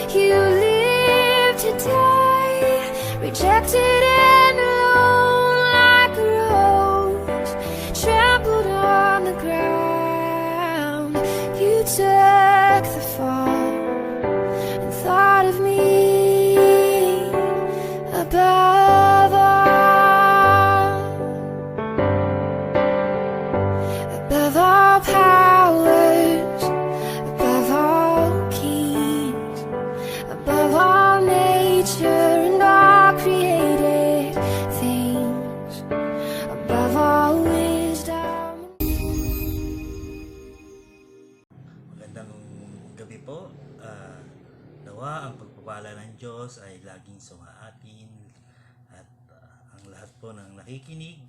You live to die, rejected and alone like a rose, trampled on the ground. You took the fall and thought of me above all, above all powers, above all kings, above all nature and all created things, above all wisdom. Magandang gabi po. Nawa ang pagpapala ng Diyos ay laging sumaatin at ang lahat po ng nakikinig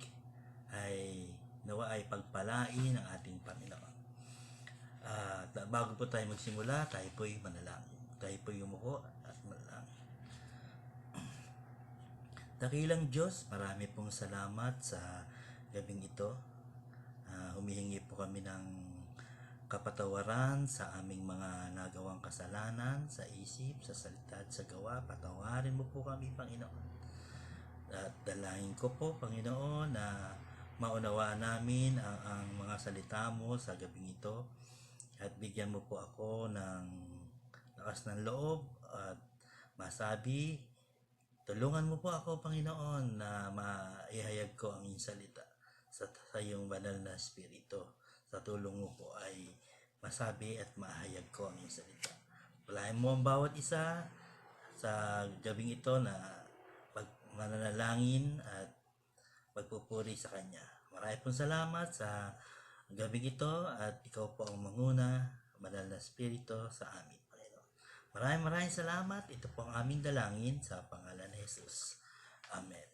ay nawa ay pagpalain ng ating Panginoon. At bago po tayo magsimula, tayo po'y manalangin. Tayo po'y umuko at manalangin. Dakilang Diyos, marami pong salamat sa gabing ito. Humihingi po kami ng kapatawaran sa aming mga nagawang kasalanan, sa isip, sa salita at sa gawa. Patawarin mo po kami, Panginoon. At dalangin ko po, Panginoon, na maunawa namin ang mga salita mo sa gabing ito. At bigyan mo po ako ng lakas ng loob at masabi. Tulungan mo po ako, Panginoon, na maihayag ko ang iyong salita sa iyong banal na Espiritu. Sa tulong mo po ay masabi at mahayag ko ang iyong salita. Palain mo ang bawat isa sa gabing ito na mananalangin at pagpupuri sa Kanya. Marami pong salamat sa gabing ito at ikaw po ang manguna, banal na Espiritu sa amin, Panginoon. Maraming salamat. Ito po ang aming dalangin sa pangalan ni Jesus. Amen.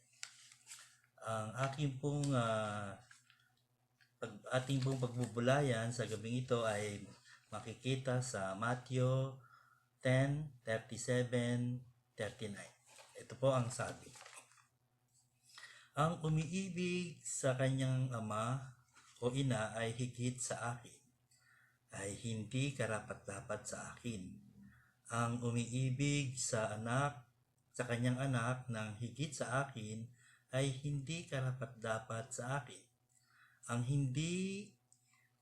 Ang aking pong ating pong pagbubulayan sa gabing ito ay makikita sa Matthew 10:37-39. Ito po ang sabi. Ang umiibig sa kanyang ama o ina ay higit sa akin, ay hindi karapat-dapat sa akin. Ang umiibig sa kanyang anak ng higit sa akin ay hindi karapat-dapat sa akin. Ang hindi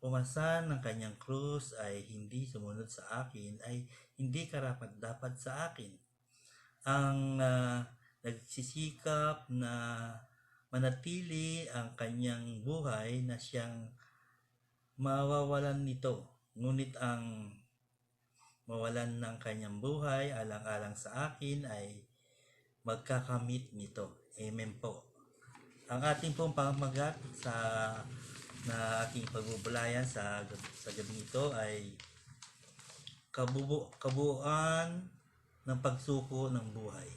pumasan ng kanyang krus ay hindi sumunod sa akin ay hindi karapat-dapat sa akin. Ang nagsisikap na manatili ang kanyang buhay na siyang mawawalan nito. Ngunit ang mawalan ng kanyang buhay alang-alang sa akin ay magkakamit nito. Amen po. Ang ating pong pamagat na aking pagbubulayan sa gabi ito ay kabuuan ng pagsuko ng buhay.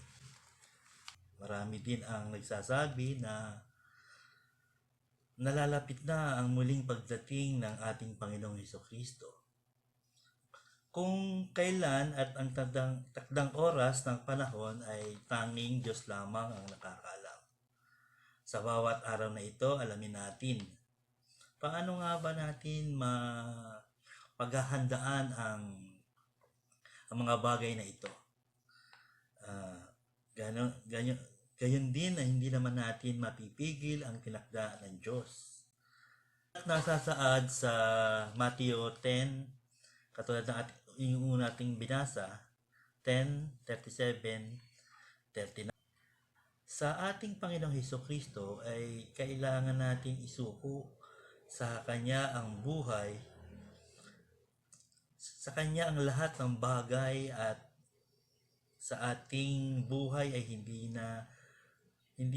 Marami din ang nagsasabi na nalalapit na ang muling pagdating ng ating Panginoong Hesukristo. Kung kailan at ang takdang oras ng panahon ay tanging Diyos lamang ang nakakaalam. Sa bawat araw na ito, alamin natin paano nga ba natin paghahandaan ang mga bagay na ito. Gayon din na hindi naman natin mapipigil ang tinakda ng Diyos. At nasasaad sa Matthew 10, katulad ng yung nating binasa, 10:37-39. Sa ating Panginoong Hesukristo ay kailangan natin isuko sa Kanya ang buhay, sa Kanya ang lahat ng bagay, at sa ating buhay ay hindi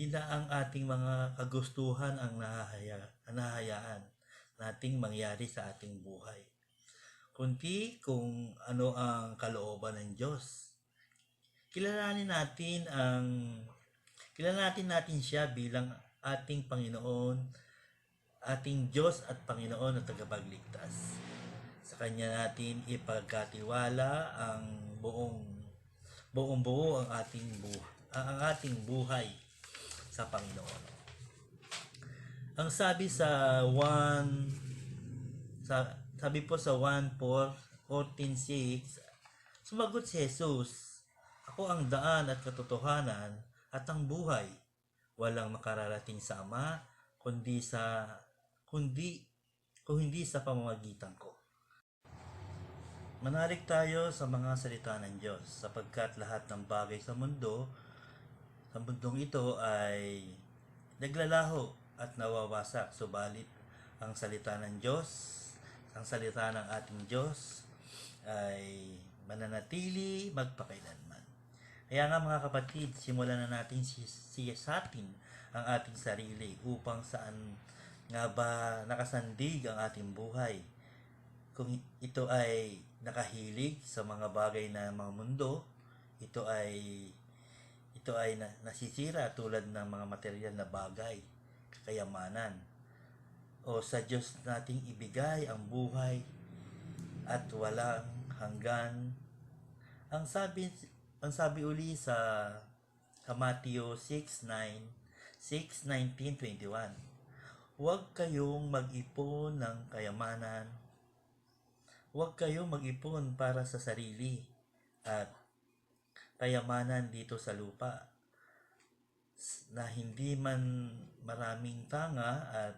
na ang ating mga kagustuhan ang nahahayaan nating mangyari sa ating buhay, kundi kung ano ang kalooban ng Diyos. Kilalanin natin siya bilang ating Panginoon, ating Diyos at Panginoon at tagapagligtas. Sa Kanya natin ipagkatiwala ang buong-buo ang ating buhay sa Panginoon. Ang sabi sa 1 14:6, Sumagot si Jesus, "Ako ang daan at katotohanan at ang buhay. Walang makararating sa Ama kundi kundi kung hindi sa pamamagitan ko." Manalig tayo sa mga salita ng Diyos sapagkat lahat ng bagay sa mundong ito ay naglalaho at nawawasak. Subalit ang salita ng Diyos, ang salita ng ating Diyos ay mananatili magpakailanman. Kaya nga mga kapatid, simulan na natin siyasatin ang ating sarili upang saan nga ba nakasandig ang ating buhay. Kung ito ay nakahilig sa mga bagay na mga mundo, ito ay nasisira tulad ng mga material na bagay, kayamanan, o sa Diyos nating ibigay ang buhay at walang hanggan. Ang sabi uli sa Matthew 6:19-21, huwag kayong mag-ipon ng kayamanan. Huwag kayong mag-ipon para sa sarili at kayamanan dito sa lupa na hindi man maraming tanga at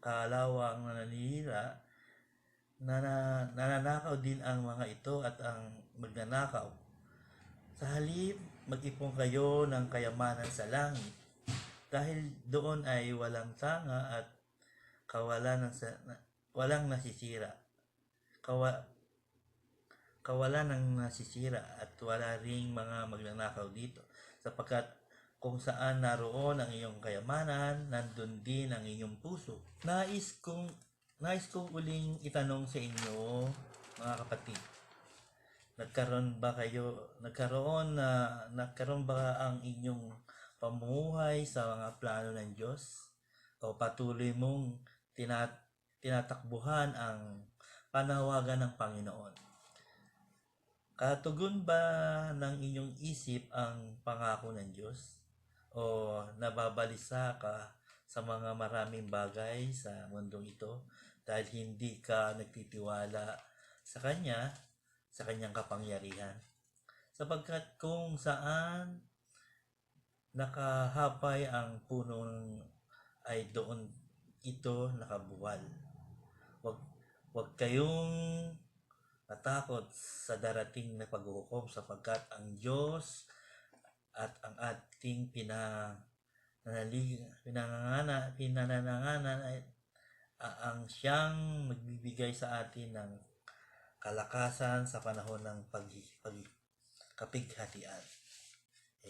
kalawang nananira. Nananakaw din ang mga ito at ang magnanakaw. Sa halip, mag-ipon kayo ng kayamanan sa langit dahil doon ay walang tanga at walang nasisira. Kawalan ng nasisira at wala ring mga magnanakaw dito, sapagkat kung saan naroon ang iyong kayamanan, nandun din ang iyong puso. Nais kong uling itanong sa inyo, mga kapatid, nagkaroon ba ang inyong pamumuhay sa mga plano ng Diyos? O patuloy mong tinatakbuhan ang panawagan ng Panginoon? Katugon ba ng inyong isip ang pangako ng Diyos? O nababalisa ka sa mga maraming bagay sa mundong ito dahil hindi ka nagtitiwala sa kanyang kapangyarihan? Sapagkat kung saan nakahapay ang puno ay doon ito nakabuwal. Huwag kayong natakot sa darating na paghuhukom, sapagkat ang Diyos at ang ating pinananganan ay ang siyang magbibigay sa atin ng kalakasan sa panahon ng kapighatian.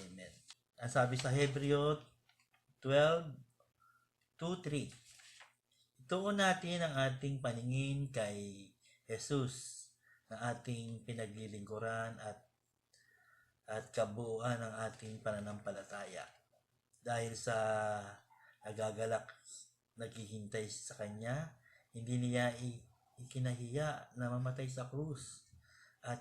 Amen. Ang sabi sa Hebreo 12:2-3, ituon natin ang ating paningin kay Jesus na ating pinaglilingkuran at kabuuan ng ating pananampalataya. Dahil sa naghihintay sa Kanya, hindi niya ikinahiya na mamatay sa krus at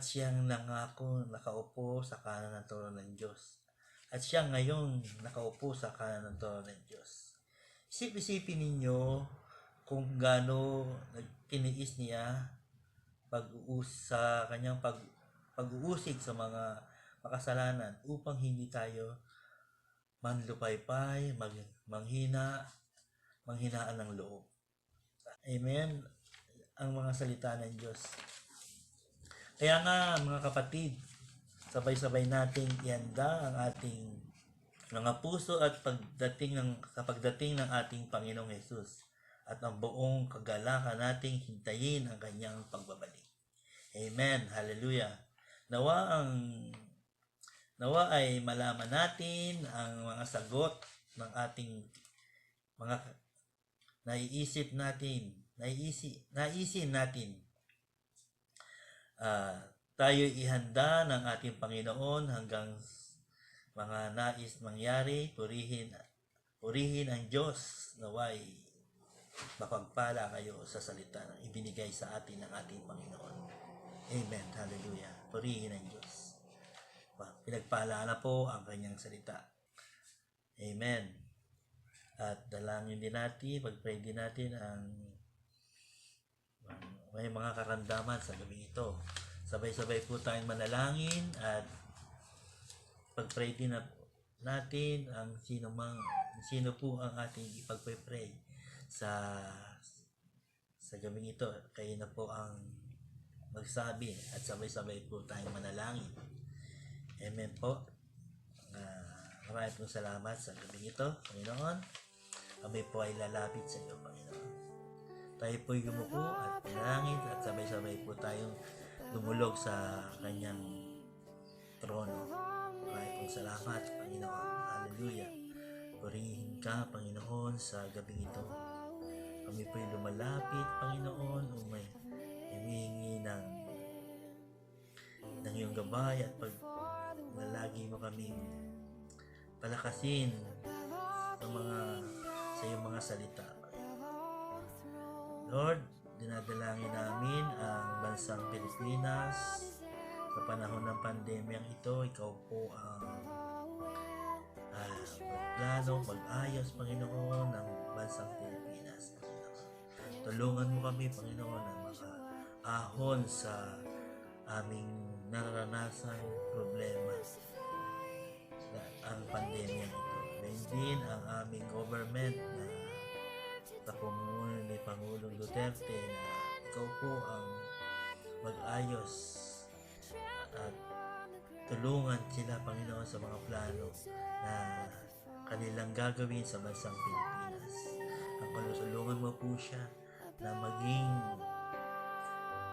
siyang nangako nakaupo sa kanan ng trono ng Diyos. At siya ngayon nakaupo sa kanan ng trono ng Diyos. Isipin ninyo kung gaano tiniis niya sa kanyang pag-uusig sa mga makasalanan upang hindi tayo manlupaypay, manghinaan ng loob. Amen. Ang mga salita ng Diyos. Kaya nga mga kapatid, sabay-sabay nating ihanda ang ating mga puso at pagdating ng ating Panginoong Hesus at ang buong kagalakan nating hintayin ang kanyang pagbabalik. Amen. Hallelujah. Nawa ay malaman natin ang mga sagot ng ating mga naiisin natin. Tayo ihanda ng ating Panginoon hanggang mga nais mangyari. Purihin ang Diyos. Naway mapagpala kayo sa salita na ibinigay sa atin ng ating Panginoon. Amen. Hallelujah. Purihin ang Diyos. Pinagpala na po ang kanyang salita. Amen. At dalangin din natin, pag-pray din natin ang may mga karamdaman sa gabi ito. sabay-sabay po tayong manalangin at pag-pray din natin ang sino po ang ating ipag-pray sa gabing ito. Kayo na po ang magsabi at sabay-sabay po tayong manalangin. Amen po. Maraming pong salamat sa gabing ito, Panginoon. Kami po ay lalapit sa iyo, Panginoon. Tayo po yumuko at manalangin at sabay-sabay po tayong lumulog sa kanyang trono. Maraming pong salamat, Panginoon. Hallelujah. Purihin ka, Panginoon, sa gabing ito. Kami po ay lumalapit, Panginoon, humihingi ng iyong gabay at lagi mo kaming palakasin sa iyong mga salita. Lord, dinadalangin namin ang bansang Pilipinas sa panahon ng pandemyang ito. Ikaw po ang magplano, mag-ayos, Panginoon, ng bansang Pilipinas. Tulungan mo kami, Panginoon, na makaahon sa aming nararanasan problema ang pandemya ito. Gayun din ang aming government na pamumuno ni Pangulong Duterte na ikaw po ang mag-ayos at tulungan sila, Panginoon, sa mga plano na kanilang gagawin sa bansang Pilipinas. Ang tulungan mo po siya na maging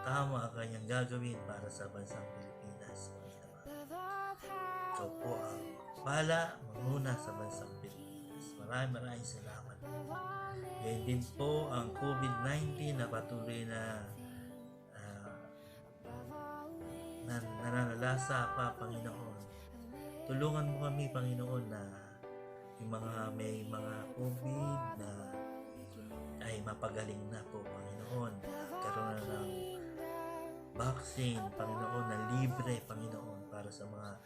tama ang kanyang gagawin para sa bansang Pilipinas. Ikaw po ang pala manguna sa bansang Pilipinas. Maraming salamat. Ngayon din po ang COVID-19 na patuloy na nananalasa pa, Panginoon. Tulungan mo kami, Panginoon, na yung may mga COVID na ay mapagaling na po, Panginoon. Karoon na ng vaccine, Panginoon, na libre, Panginoon, para sa mga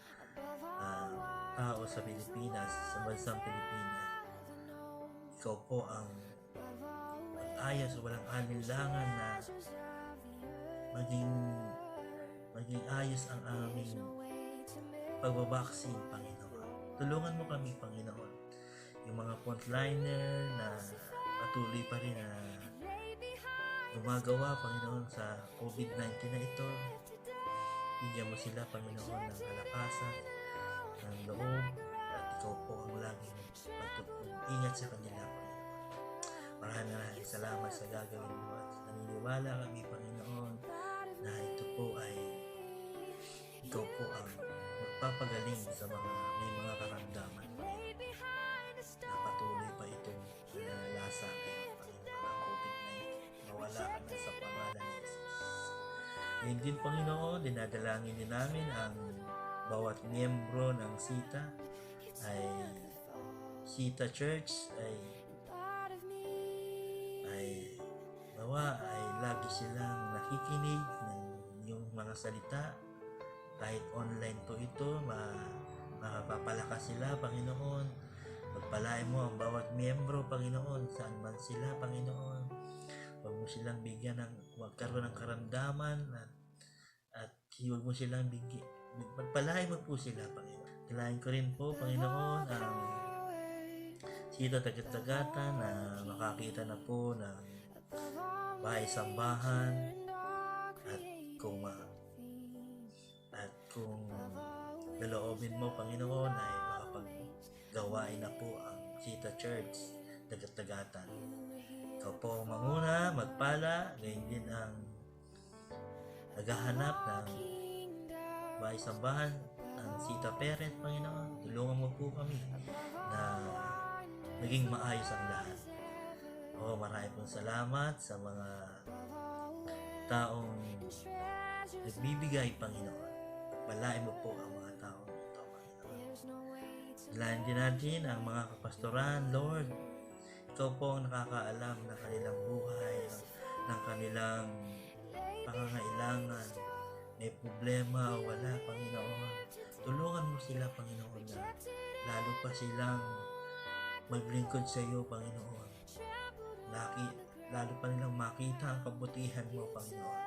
tao sa Pilipinas, sa bansang Pilipinas. Ikaw po ang mag-ayos, walang alinlangan na maging ayos ang aming pagbabaksin, Panginoon. Tulungan mo kami, Panginoon. Yung mga frontliner na patuloy pa rin na gumagawa, Panginoon, sa COVID-19 na ito. Bigyan mo sila, Panginoon, ng kalakasan, ng loob, at ikaw po ang laging ingat sa kanila, Panginoon. Maraming salamat sa gagawin mo at naniniwala kami, Panginoon, na ito po ay ikaw po ang magpapagaling sa may mga karamdaman, Panginoon, na patuloy pa itong nanalasa ngayon, Panginoon, ang COVID-19. Mawala ka na sa pangalan ni Jesus. Ngayon din, Panginoon, dinadalangin din namin ang bawat miyembro ng Sita Church ay nawa ay lagi silang nakikinig ng yung mga salita. Kahit online po ito, makapapalakas sila, Panginoon. Pagpalain mo ang bawat miyembro, Panginoon, saan man sila, Panginoon. Huwag mo silang bigyan magkaroon ng karamdaman at huwag mo silang pagpalain mo po sila, Panginoon. Dalayan ko rin po, Panginoon, ang Sita Tagat-Tagata na makakita na po ng bahay-sambahan at kung laloobin mo, Panginoon, ay makapaggawain na po ang Sita Church Tagat-Tagatan. Ikaw po ang manguna, magpala, gayon din ang naghahanap ng bahay-sambahan ng Sita Parent, Panginoon. Tulungan mo po kami na naging maayos ang lahat. Maraming pong salamat sa mga taong nagbibigay, Panginoon. Palain mo po ang mga taong ito, Panginoon. Dalayan din natin ang mga kapastoran, Lord. Ikaw po ang nakakaalam ng kanilang buhay, ng kanilang pangangailangan. May problema o wala, Panginoon. Tulungan mo sila, Panginoon, na lalo pa silang maglingkod sa iyo, Panginoon. Lalo pa nilang makita ang kabutihan mo, Panginoon.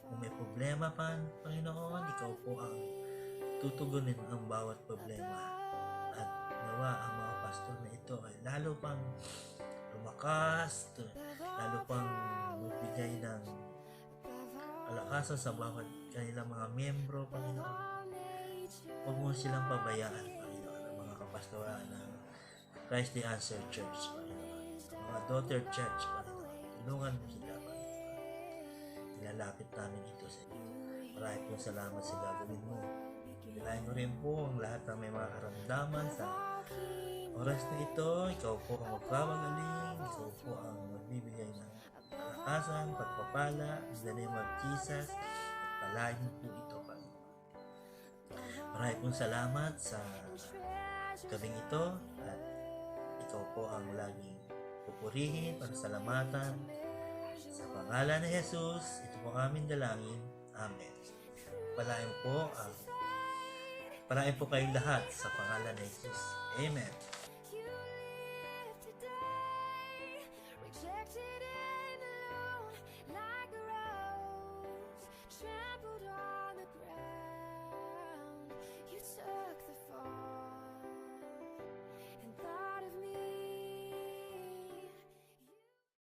Kung may problema pa, Panginoon, ikaw po ang tutugunin ang bawat problema. At nawa ang mga pastor na ito ay lalo pang lumakas, lalo pang magbigay ng kalakasan sa bawat kanilang mga miyembro, Panginoon. Huwag mo silang pabayaan, Panginoon, ang mga kapastoran ng Christ the Answer Church, Panginoon. Ang mga daughter church, Panginoon. Tulungan mo sila, Panginoon. Ilalapit namin ito sa iyo. Maraming pong salamat sa gagawin mo. Kailangan mo rin po ang lahat ng may mga karamdaman sa oras na ito. Ikaw po ang magpapagaling. Ikaw po ang magbibigay ng kalakasan, pagpapala, in the name of Jesus. At palahin mo po ito, Panginoon. Maraming pong salamat sa gabing ito. At ikaw po ang laging pupurihin, pasalamatan. Sa pangalan ni Jesus, ito po aming dalangin. Amen. Palain po kayong lahat sa pangalan ni Jesus. Amen.